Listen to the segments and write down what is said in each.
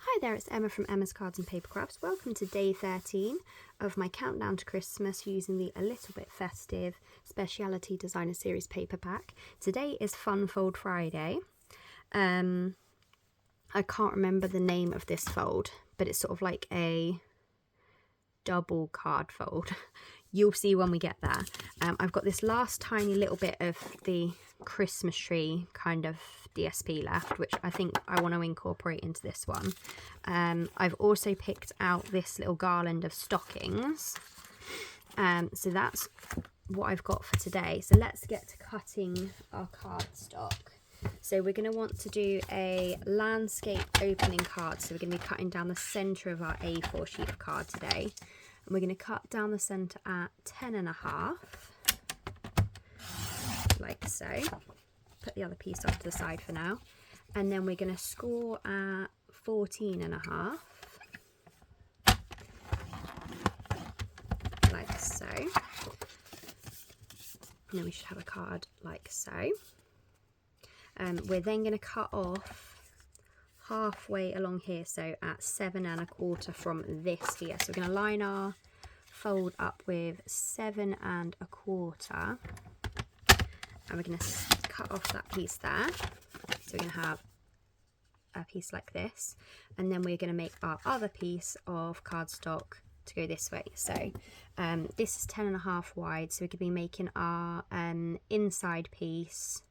Hi there, it's Emma from Emma's Cards and Paper Crafts. Welcome to day 13 of my countdown to Christmas using the A Little Bit Festive Speciality Designer Series paper pack. Today is Funfold Friday. I can't remember the name of this fold, but it's sort of like a double card fold. You'll see when we get there. I've got this last tiny little bit of the Christmas tree kind of DSP left, which I think I want to incorporate into this one. I've also picked out this little garland of stockings. So that's what I've got for today. So let's get to cutting our cardstock. So we're going to want to do a landscape opening card. So we're going to be cutting down the centre of our A4 sheet of card today. And we're going to cut down the centre at 10.5, like so. Put the other piece off to the side for now. And then we're going to score at 14.5, like so. And then we should have a card like so. We're then going to cut off halfway along here, so at 7.25 from this here. So we're going to line our fold up with 7.25, and we're going to cut off that piece there. So we're going to have a piece like this, and then we're going to make our other piece of cardstock to go this way. So this is 10.5 wide, so we could be making our inside piece,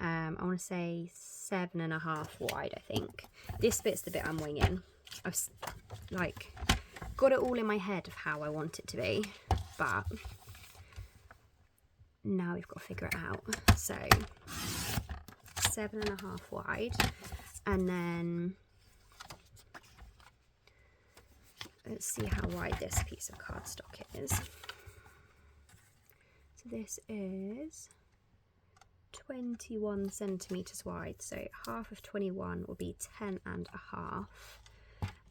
I want to say 7.5 wide, I think. This bit's the bit I'm winging. I've like got it all in my head of how I want it to be, but now we've got to figure it out. So 7.5 wide, and then let's see how wide this piece of cardstock is. So this is 21 centimeters wide, so half of 21 will be 10.5.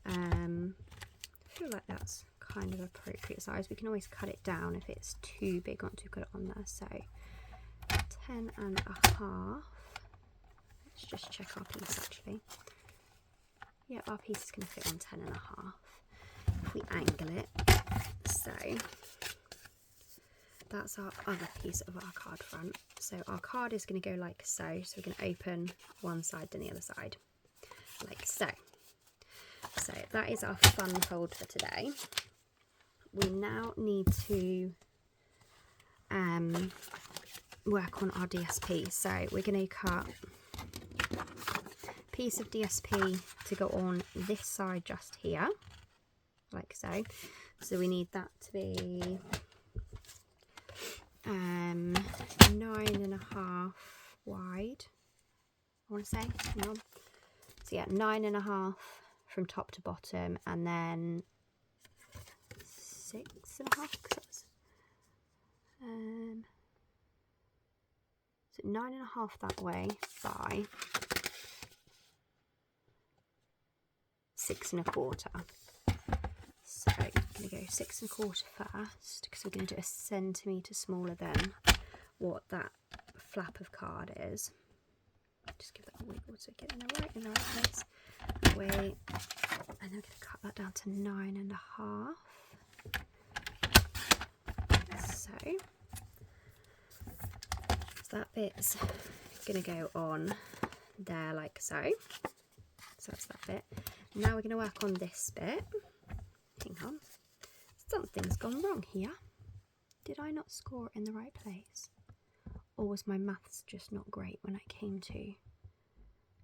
I feel like that's kind of appropriate size. We can always cut it down if it's too big once we've got it on there. So 10.5. Let's just check our piece actually. Yeah, our piece is going to fit on 10.5 if we angle it. So that's our other piece of our card front. So our card is going to go like so. So we're going to open one side then the other side, like so. So that is our fun fold for today. We now need to work on our DSP. So we're going to cut a piece of DSP to go on this side just here, like so. So we need that to be 9.5 wide, I want to say. Hang on. So yeah, 9.5 from top to bottom, and then 6.5. So 9.5 that way by 6.25. So I'm going to go 6.25 first, because we're going to do a centimetre smaller than what that flap of card is. Just give that a wiggle to get in the right place. That way, and then we're going to cut that down to 9.5. So that bit's going to go on there like so. So that's that bit. Now we're going to work on this bit. Hang on, something's gone wrong here. Did I not score in the right place? Or was my maths just not great when it came to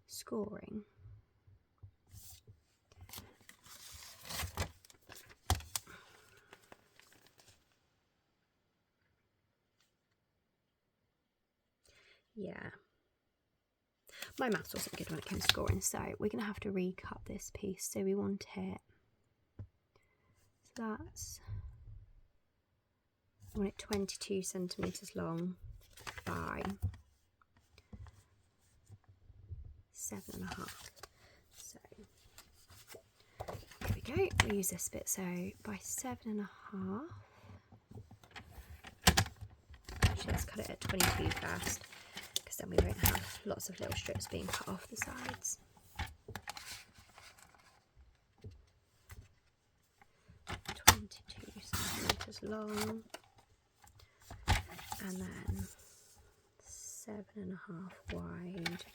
scoring? Yeah, my maths wasn't good when it came to scoring, so we're going to have to recut this piece. So we want it, so that's, I want it 22 centimetres long by 7.5. So here we go, we'll use this bit. So by 7.5, actually let's cut it at 22 first, because then we won't have lots of little strips being cut off the sides. long, and then 7.5 wide.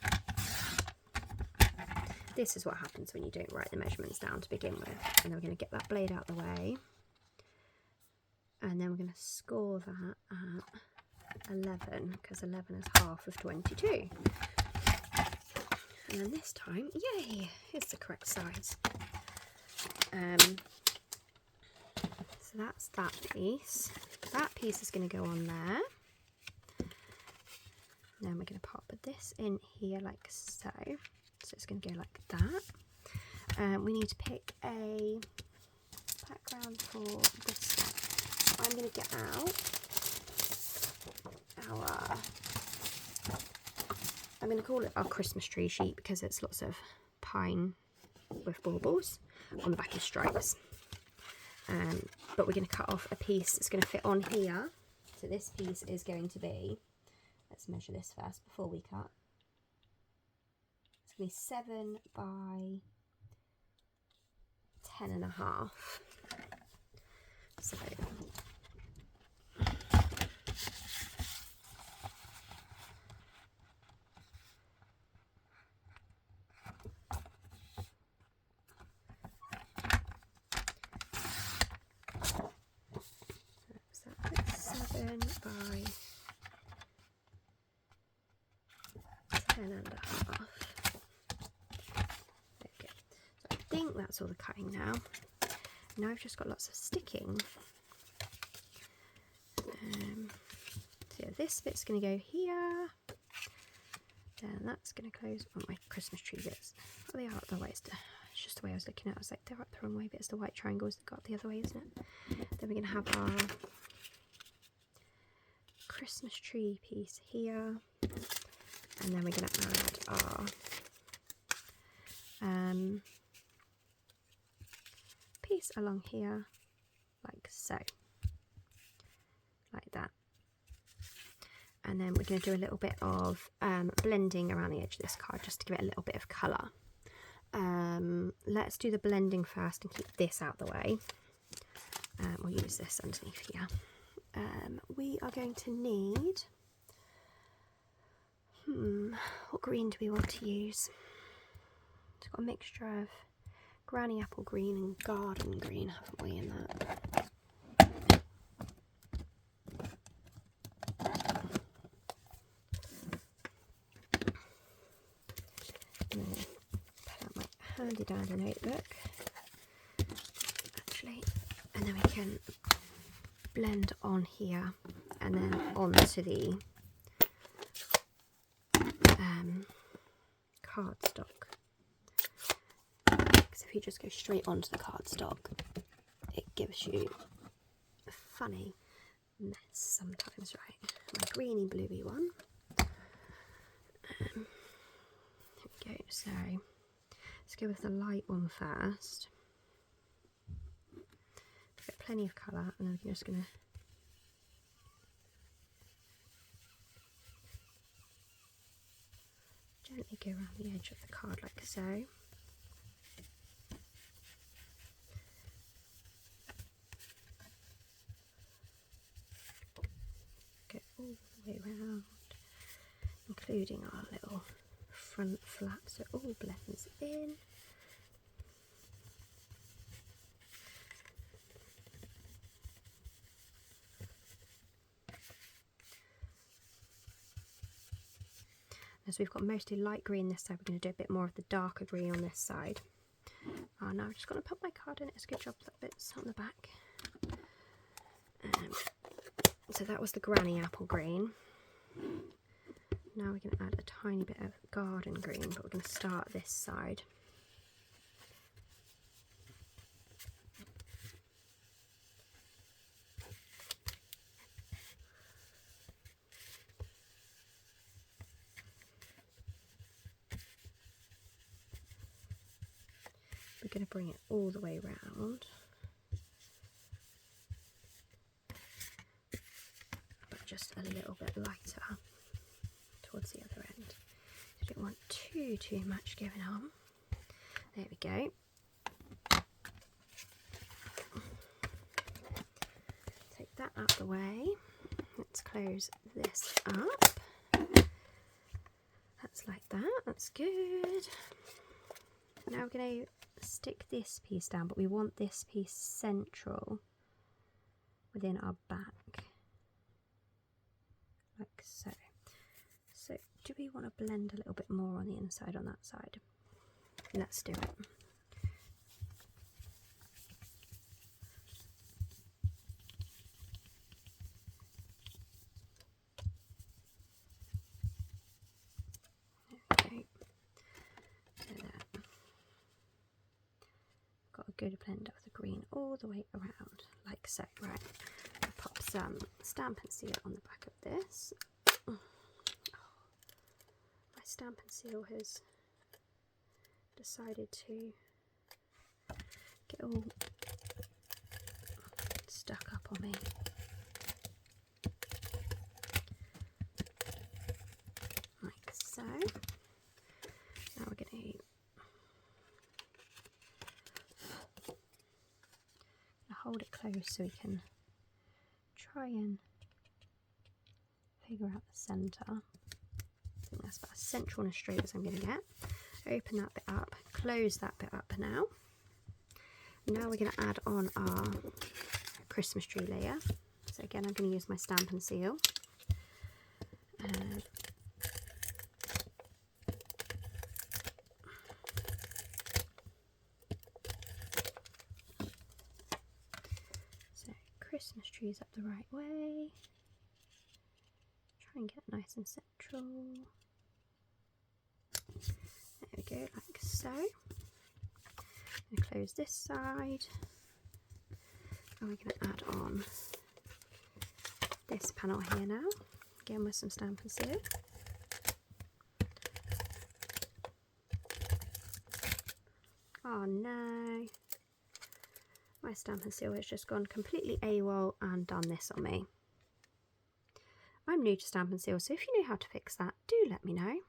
This is what happens when you don't write the measurements down to begin with. And then we're going to get that blade out of the way, and then we're going to score that at 11, because 11 is half of 22. And then this time, yay, it's the correct size. So that's that piece. That piece is going to go on there. Then we're going to pop this in here like so. So it's going to go like that. We need to pick a background for this one. I'm going to get out our, I'm going to call it our Christmas tree sheet, because it's lots of pine with baubles on the back of stripes. But we're going to cut off a piece that's going to fit on here. So this piece is going to be, let's measure this first before we cut. It's going to be 7 by 10.5. So by 10.5. Okay, so I think that's all the cutting now. Now I've just got lots of sticking. So yeah, this bit's going to go here. Then that's going to close on my Christmas tree bits. Oh, they are up the way. It's just the way I was looking at it. I was like, they're up the wrong way, but it's the white triangles that go up the other way, isn't it? Then we're going to have our Christmas tree piece here, and then we're going to add our piece along here like so, like that. And then we're going to do a little bit of blending around the edge of this card just to give it a little bit of colour. Let's do the blending first and keep this out the way. We'll use this underneath here. We are going to need, what green do we want to use? It's got a mixture of granny apple green and garden green, haven't we, in that? I'm going to pull out my handy dandy notebook, actually, and then we can blend on here and then onto the cardstock. Because if you just go straight onto the cardstock, it gives you a funny mess sometimes, right? My greeny bluey one. There we go. So let's go with the light one first. Get plenty of colour, and then we're just going to gently go around the edge of the card like so. Go all the way around, including our little front flap, so it all blends in. As we've got mostly light green this side, we're going to do a bit more of the darker green on this side. Now I'm just going to put my card in. It's a good job that bit's on the back. So that was the granny apple green. Now we're going to add a tiny bit of garden green, but we're going to start this side. We're going to bring it all the way around, but just a little bit lighter towards the other end. I don't want too much going on. There we go. Take that out the way. Let's close this up. That's like that, that's good. Now we're going to stick this piece down, but we want this piece central within our back, like so. So do we want to blend a little bit more on the inside on that side? Let's do it. Okay. Got a good blend of the green all the way around, like so. Right, I'll pop some Stampin' Seal on the back of this. Oh, my Stampin' Seal has decided to get all stuck up on me. Like so. Now we're going to hold it close so we can try and figure out the centre. I think that's about as central and as straight as I'm going to get. Open that bit up, close that bit up now. Now we're going to add on our Christmas tree layer. So again, I'm going to use my Stampin' Seal. So Christmas trees up the right way. Try and get nice and central. There we go, like so. I'm going to close this side. And we're going to add on this panel here now, again with some Stampin' Seal. Oh no, my Stampin' Seal has just gone completely AWOL and done this on me. I'm new to Stampin' Seal, so if you know how to fix that, do let me know.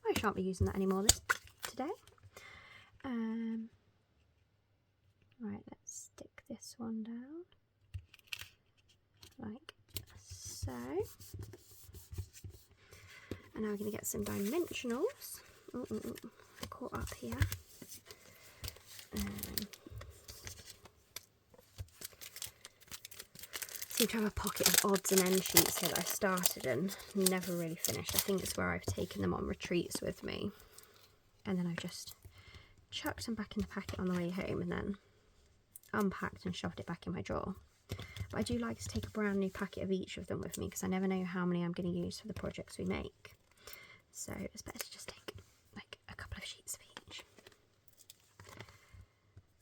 I shan't be using that anymore today. Right, let's stick this one down, like so. And now we're going to get some dimensionals. Caught up here. Seem to have a pocket of odds and end sheets here that I started and never really finished. I think it's where I've taken them on retreats with me, and then I've just chucked them back in the packet on the way home and then unpacked and shoved it back in my drawer. But I do like to take a brand new packet of each of them with me because I never know how many I'm going to use for the projects we make. So it's better to just take like a couple of sheets of each.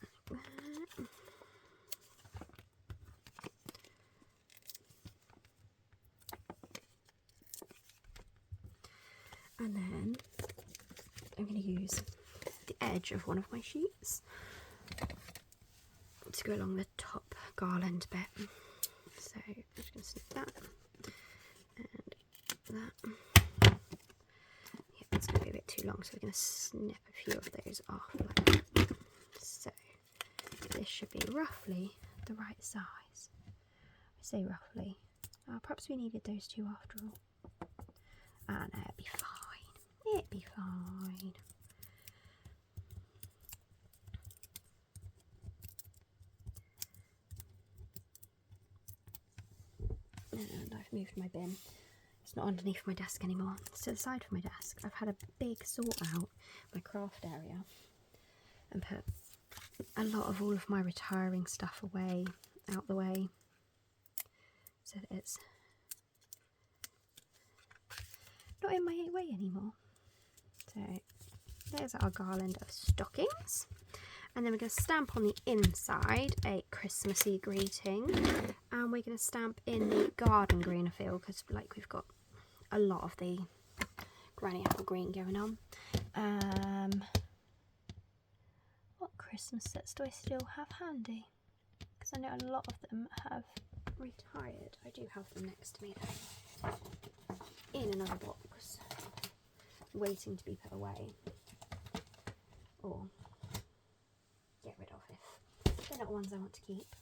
Like that. And then I'm going to use the edge of one of my sheets to go along the top garland bit. So I'm just going to snip that and that. Yeah, it's going to be a bit too long, so we're going to snip a few of those off like that. So this should be roughly the right size. I say roughly. Perhaps we needed those two after all. Ah, no, it'd be fine. It'd be fine. And I've moved my bin. It's not underneath my desk anymore. It's to the side of my desk. I've had a big sort out my craft area and put a lot of all of my retiring stuff away, out the way, so that it's not in my way anymore. So there's our garland of stockings. And then we're going to stamp on the inside a Christmassy greeting, and we're going to stamp in the garden green, I feel, because like we've got a lot of the granny apple green going on. What Christmas sets do I still have handy? Because I know a lot of them have retired. I do have them next to me though, in another box, waiting to be put away or get rid of if they're not ones I want to keep.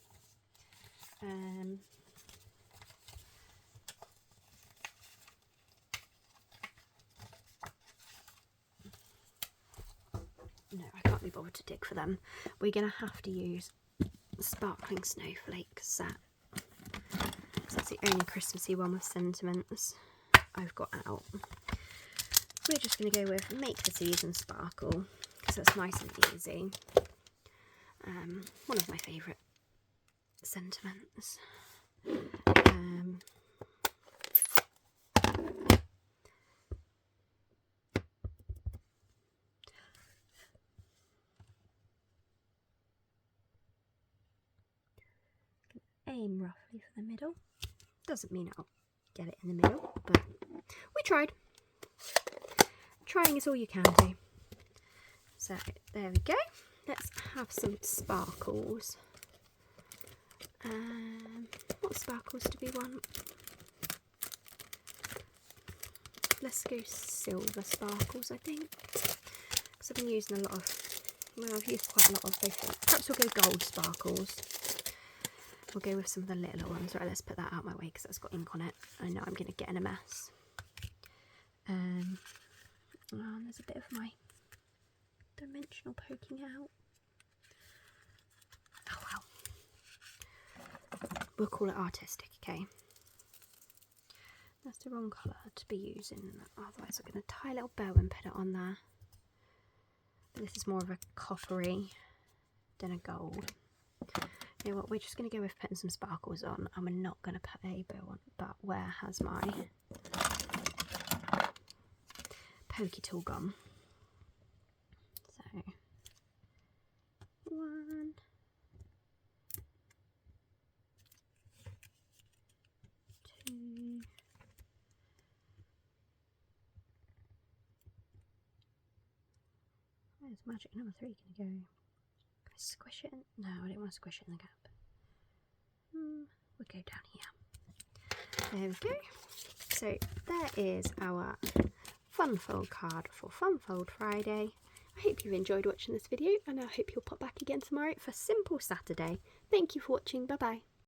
can't be bothered to dig for them. We're going to have to use Sparkling Snowflakes set. So that's the only Christmassy one with sentiments I've got out. We're just going to go with Make the Season Sparkle, because that's nice and easy. One of my favourite sentiments. Aim roughly for the middle. Doesn't mean I'll get it in the middle, but we tried. Trying is all you can do. So there we go. Let's have some sparkles. What sparkles do we want? Let's go silver sparkles, I think, because I've been using a lot of, well, I've used quite a lot of both. Perhaps we'll go gold sparkles. We'll go with some of the littler ones. Right, let's put that out my way because that's got ink on it. I know I'm going to get in a mess. There's a bit of my dimensional poking out. Oh well. We'll call it artistic, okay? That's the wrong colour to be using. Otherwise I'm going to tie a little bow and put it on there. But this is more of a coppery than a gold. You know what, we're just going to go with putting some sparkles on, and we're not going to put a bow on. But where has my pokey tool gone? So, 1, 2, where's magic number 3 going to go? Squish it in? No, I don't want to squish it in the gap. We'll go down here. There we go. So there is our Funfold card for Funfold Friday. I hope you've enjoyed watching this video, and I hope you'll pop back again tomorrow for Simple Saturday. Thank you for watching. Bye bye.